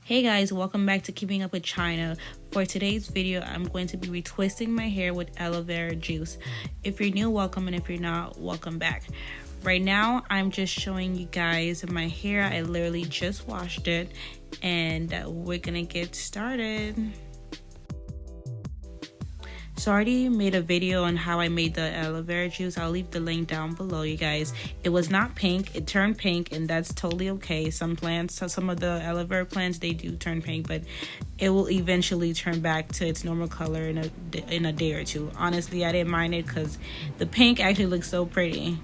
Hey guys, welcome back to Keeping Up with China. For today's video, I'm going to be retwisting my hair with aloe vera juice. If you're new, welcome, and if you're not, welcome back. Right now, I'm just showing you guys my hair. I literally just washed it, and we're gonna get started. So I already made a video on how I made the aloe vera juice. I'll leave the link down below, you guys. It was not pink, it turned pink, and that's totally okay. Some plants, some of the aloe vera plants, they do turn pink, but it will eventually turn back to its normal color in a day or two. Honestly, I didn't mind it because the pink actually looks so pretty.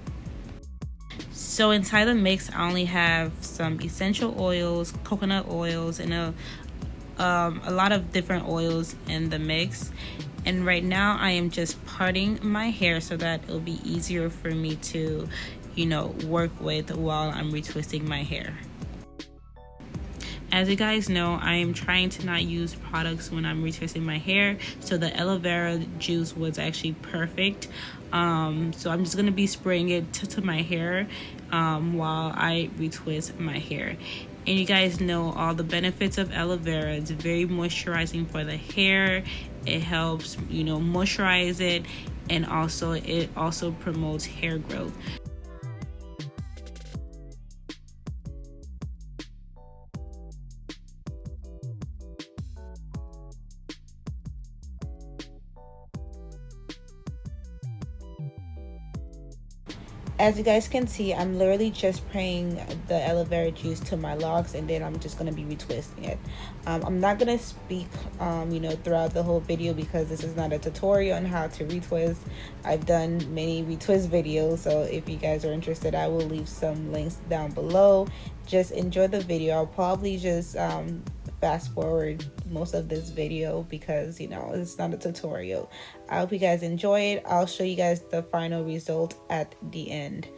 So inside the mix, I only have some essential oils, coconut oils, and a lot of different oils in the mix. And right now I am just parting my hair so that it'll be easier for me to, work with while I'm retwisting my hair. As you guys know, I am trying to not use products when I'm retwisting my hair, so the aloe vera juice was actually perfect. So I'm just gonna be spraying it to my hair while I retwist my hair. And you guys know all the benefits of aloe vera. It's very moisturizing for the hair. It helps, moisturize it, and it also promotes hair growth. As you guys can see, I'm literally just spraying the aloe vera juice to my locks, and then I'm just going to be retwisting it. I'm not going to speak, throughout the whole video because this is not a tutorial on how to retwist. I've done many retwist videos, so if you guys are interested, I will leave some links down below. Just enjoy the video. I'll probably just fast forward most of this video because it's not a tutorial. I hope you guys enjoy it. I'll show you guys the final result at the end.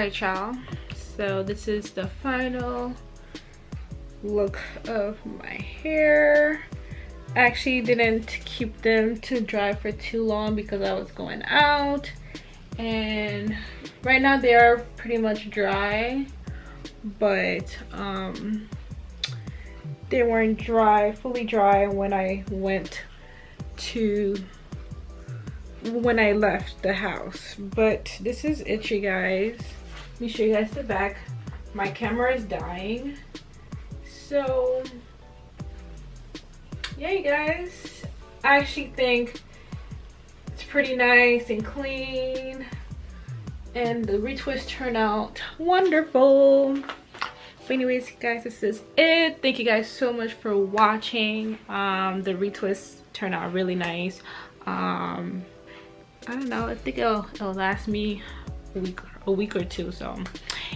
right, y'all, so this is the final look of my hair. I actually didn't keep them to dry for too long because I was going out, and right now they are pretty much dry, but they weren't fully dry when I left the house. But this is it, you guys. Let me show you guys the back. My camera is dying, so yeah, you guys, I actually think it's pretty nice and clean, and the retwist turned out wonderful. But anyways, guys, this is it. Thank you guys so much for watching. The retwist turned out really nice. I don't know, I think it'll last me a week or two. So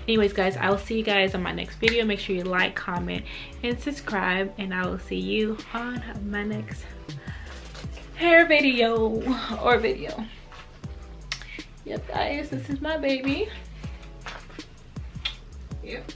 anyways, guys, I will see you guys on my next video. Make sure you like, comment, and subscribe, and I will see you on my next hair video. Yep, guys, this is my baby. Yep.